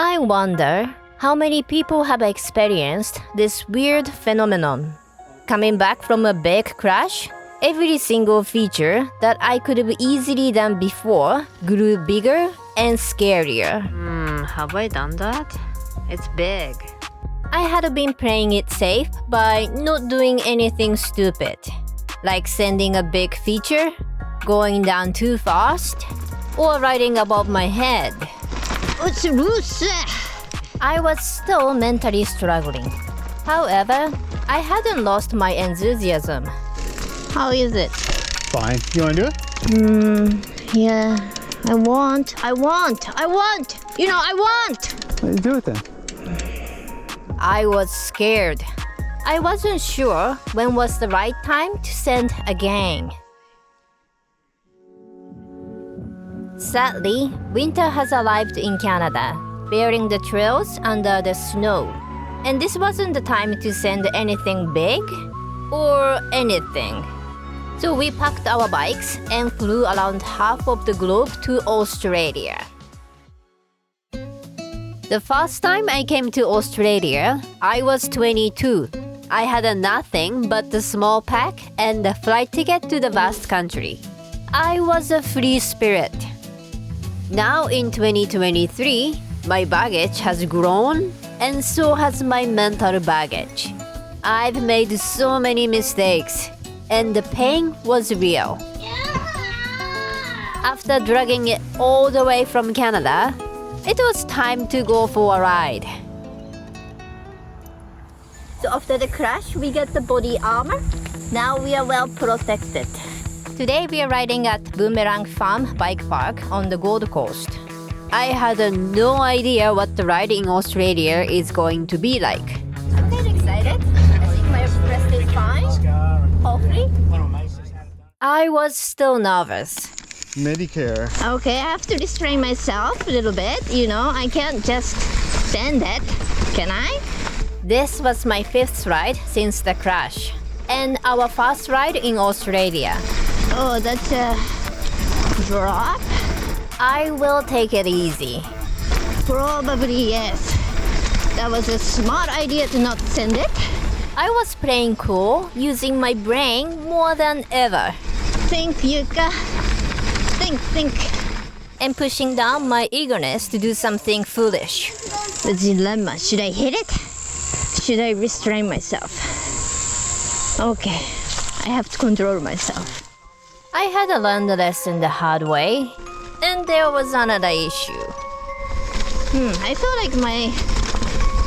I wonder how many people have experienced this weird phenomenon. Coming back from a big crash, every single feature that I could have easily done before grew bigger and scarier. Have I done that? It's big. I had been playing it safe by not doing anything stupid, like sending a big feature, going down too fast, or riding above my head. It's loose. I was still mentally struggling. However, I hadn't lost my enthusiasm. How is it? Fine. You want to do it? Yeah. I want. You know, I want. Let's do it then. I was scared. I wasn't sure when was the right time to send again. Sadly, winter has arrived in Canada, bearing the trails under the snow. And this wasn't the time to send anything big or anything. So we packed our bikes and flew around half of the globe to Australia. The first time I came to Australia, I was 22. I had nothing but the small pack and the flight ticket to the vast country. I was a free spirit. Now in 2023, my baggage has grown and so has my mental baggage. I've made so many mistakes and the pain was real. After dragging it all the way from Canada, it was time to go for a ride. So after the crash, we get the body armor. Now we are well protected. Today we are riding at Boomerang Farm Bike Park on the Gold Coast. I had no idea what the ride in Australia is going to be like. I'm kind of excited. I think my rest is fine. Hopefully. I was still nervous. Medicare. Okay, I have to restrain myself a little bit. You know, I can't just send it. Can I? This was my 5th ride since the crash, and our first ride in Australia. Oh, that's a drop? I will take it easy. Probably yes. That was a smart idea to not send it. I was playing cool, using my brain more than ever. Think, Yuka. Think. And pushing down my eagerness to do something foolish. The dilemma. Should I hit it? Should I restrain myself? Okay, I have to control myself. I had learned the lesson the hard way, and there was another issue. I feel like my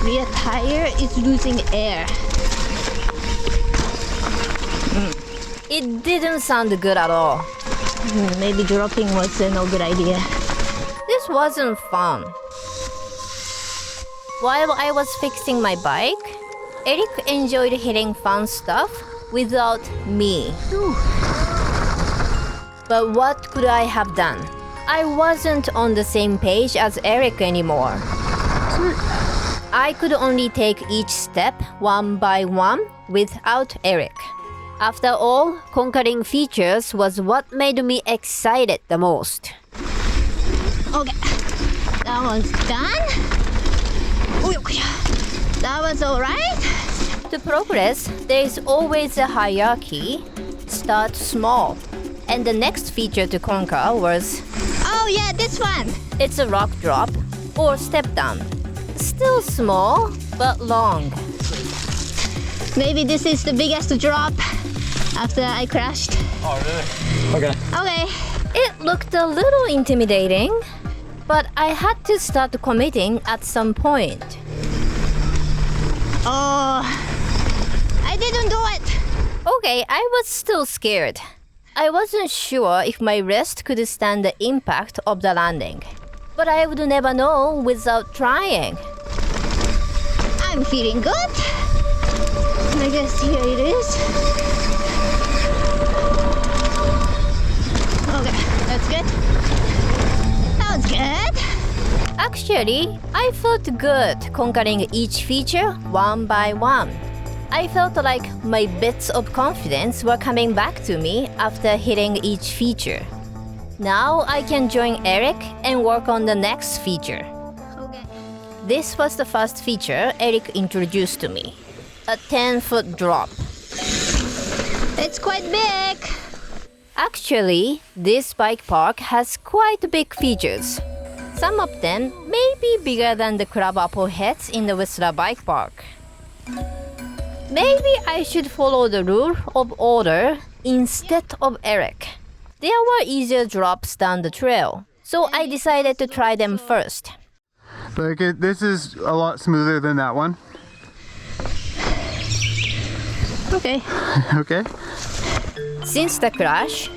rear tire is losing air. It didn't sound good at all. Maybe dropping was no good idea. This wasn't fun. While I was fixing my bike, Eric enjoyed hitting fun stuff without me. But what could I have done? I wasn't on the same page as Eric anymore. I could only take each step one by one without Eric. After all, conquering features was what made me excited the most. Okay, that one's done. That was alright. To progress, there is always a hierarchy. Start small. And the next feature to conquer was... Oh yeah, this one. It's a rock drop or step down. Still small, but long. Maybe this is the biggest drop after I crashed. Oh, really? Okay. It looked a little intimidating, but I had to start committing at some point. Oh, I didn't do it. Okay, I was still scared. I wasn't sure if my wrist could stand the impact of the landing. But I would never know without trying. I'm feeling good. I guess here it is. Okay, that's good. That was good. Actually, I felt good conquering each feature one by one. I felt like my bits of confidence were coming back to me after hitting each feature. Now I can join Eric and work on the next feature. Okay. This was the first feature Eric introduced to me. A 10-foot drop. It's quite big! Actually, this bike park has quite big features. Some of them may be bigger than the crab apple heads in the Whistler bike park. Maybe I should follow the rule of order instead of Eric. There were easier drops down the trail, so I decided to try them first. Like this is a lot smoother than that one. Okay. Okay. Since the crash,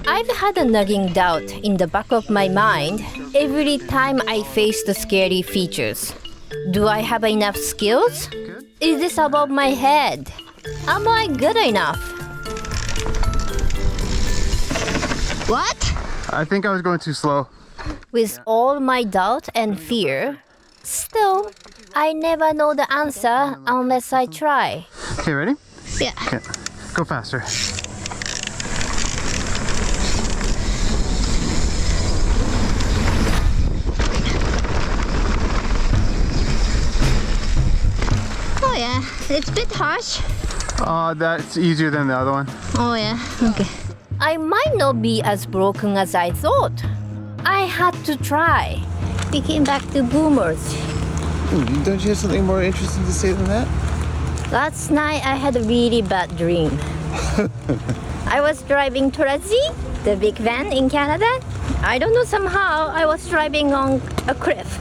I've had a nagging doubt in the back of my mind every time I face the scary features. Do I have enough skills? Is this above my head? Am I good enough? What? I think I was going too slow. With all my doubt and fear, still, I never know the answer unless I try. Okay, ready? Yeah. Okay. Go faster. Oh yeah, it's a bit harsh. That's easier than the other one. Oh yeah, okay. I might not be as broken as I thought. I had to try. We came back to boomers. Don't you have something more interesting to say than that? Last night I had a really bad dream. I was driving Torazi, the big van in Canada. I don't know, somehow I was driving on a cliff.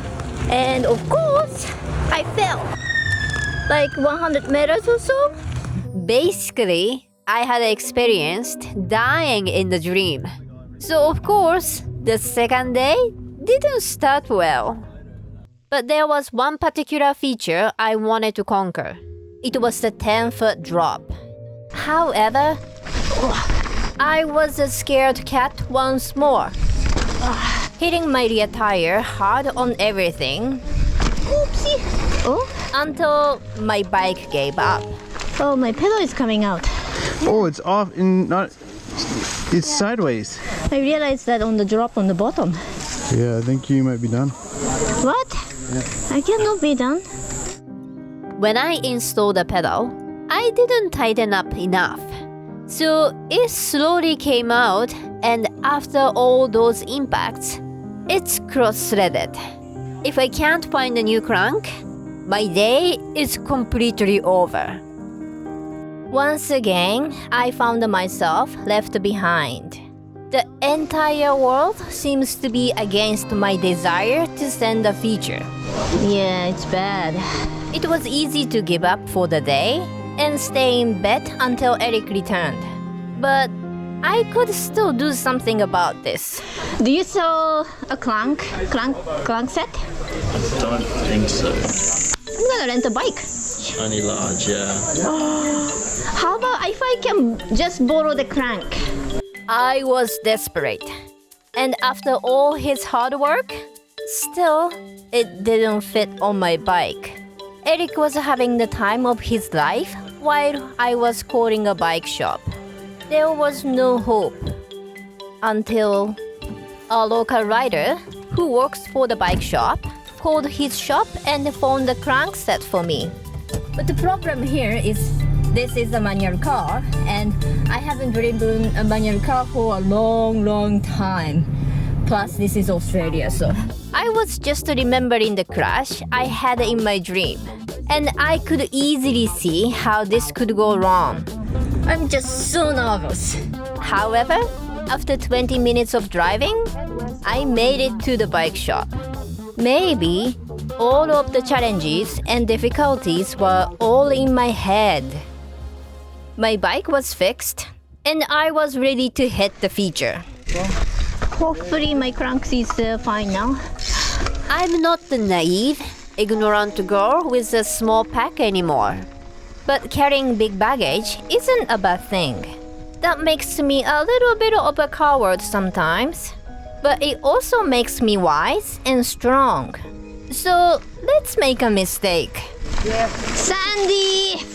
And of course, I fell. Like 100 meters or so. Basically, I had experienced dying in the dream. So of course, the second day didn't start well. But there was one particular feature I wanted to conquer. It was the 10-foot drop. However, I was a scared cat once more. Hitting my rear tire hard on everything. Oopsie! Oh? Until my bike gave up. Oh, my pillow is coming out. Oh, it's off and not. It's sideways. I realized that on the drop on the bottom. Yeah, I think you might be done. What? I cannot be done. When I installed the pedal, I didn't tighten up enough. So it slowly came out, and after all those impacts, it's cross-threaded. If I can't find a new crank, my day is completely over. Once again, I found myself left behind. The entire world seems to be against my desire to send a feature. Yeah, it's bad. It was easy to give up for the day and stay in bed until Eric returned. But I could still do something about this. Do you sell a clank set? I don't think so. I'm gonna rent a bike. Only large, yeah. How about if I can just borrow the crank? I was desperate. And after all his hard work, still, it didn't fit on my bike. Eric was having the time of his life while I was calling a bike shop. There was no hope. Until a local rider who works for the bike shop called his shop and found the crank set for me. But the problem here is this is a manual car, and I haven't driven a manual car for a long time. Plus, this is Australia, so... I was just remembering the crash I had in my dream, and I could easily see how this could go wrong. I'm just so nervous. However, after 20 minutes of driving, I made it to the bike shop. Maybe all of the challenges and difficulties were all in my head. My bike was fixed, and I was ready to hit the feature. Hopefully my crank is fine now. I'm not the naive, ignorant girl with a small pack anymore. But carrying big baggage isn't a bad thing. That makes me a little bit of a coward sometimes. But it also makes me wise and strong. So let's make a mistake. Yeah. Sandy!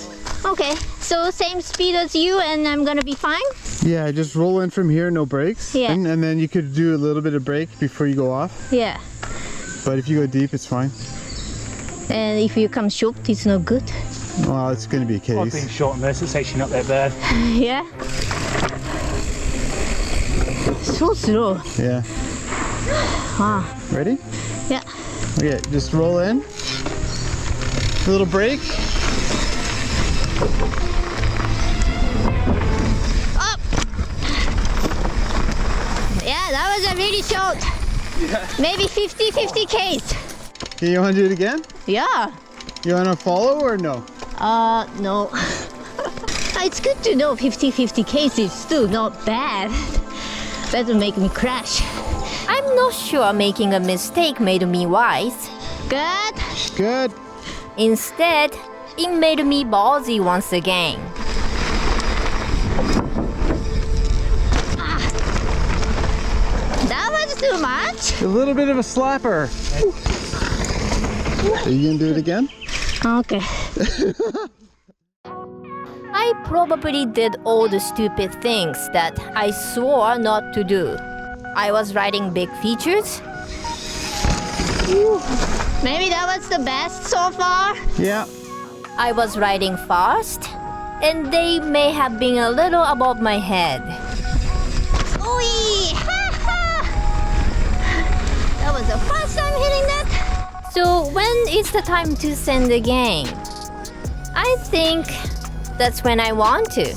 Okay, so same speed as you and I'm gonna be fine? Yeah, just roll in from here, no brakes. Yeah. And then you could do a little bit of brake before you go off. Yeah. But if you go deep, it's fine. And if you come short, it's not good. Well, it's going to be a I've been case. short on this, it's actually not that bad. Yeah. So slow. Yeah. Ah, Ready? yeah. Okay, just roll in. A little break. Up. Yeah, that was a really short. Maybe 50-50 case. Okay, you want to do it again? Yeah. You want to follow or no? No. It's good to know 50-50 case is still not bad. Doesn't make me crash. I'm not sure making a mistake made me wise. Good. Good. Instead, it made me ballsy once again. That was too much. A little bit of a slapper. Are you going to do it again? Okay. I probably did all the stupid things that I swore not to do. I was writing big features. Maybe that was the best so far. Yeah. I was writing fast, and they may have been a little above my head. Ooh! That was the first time hitting that. So when is the time to send again? I think that's when I want to,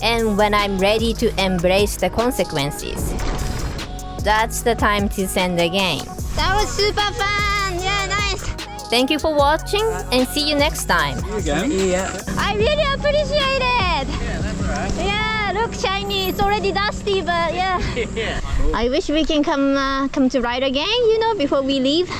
and when I'm ready to embrace the consequences. That's the time to send again. That was super fun. Yeah, nice. Thank you for watching, and see you next time. I really appreciate it. Yeah, that's alright. Yeah, look shiny. It's already dusty, but yeah. I wish we can come to ride again, before we leave.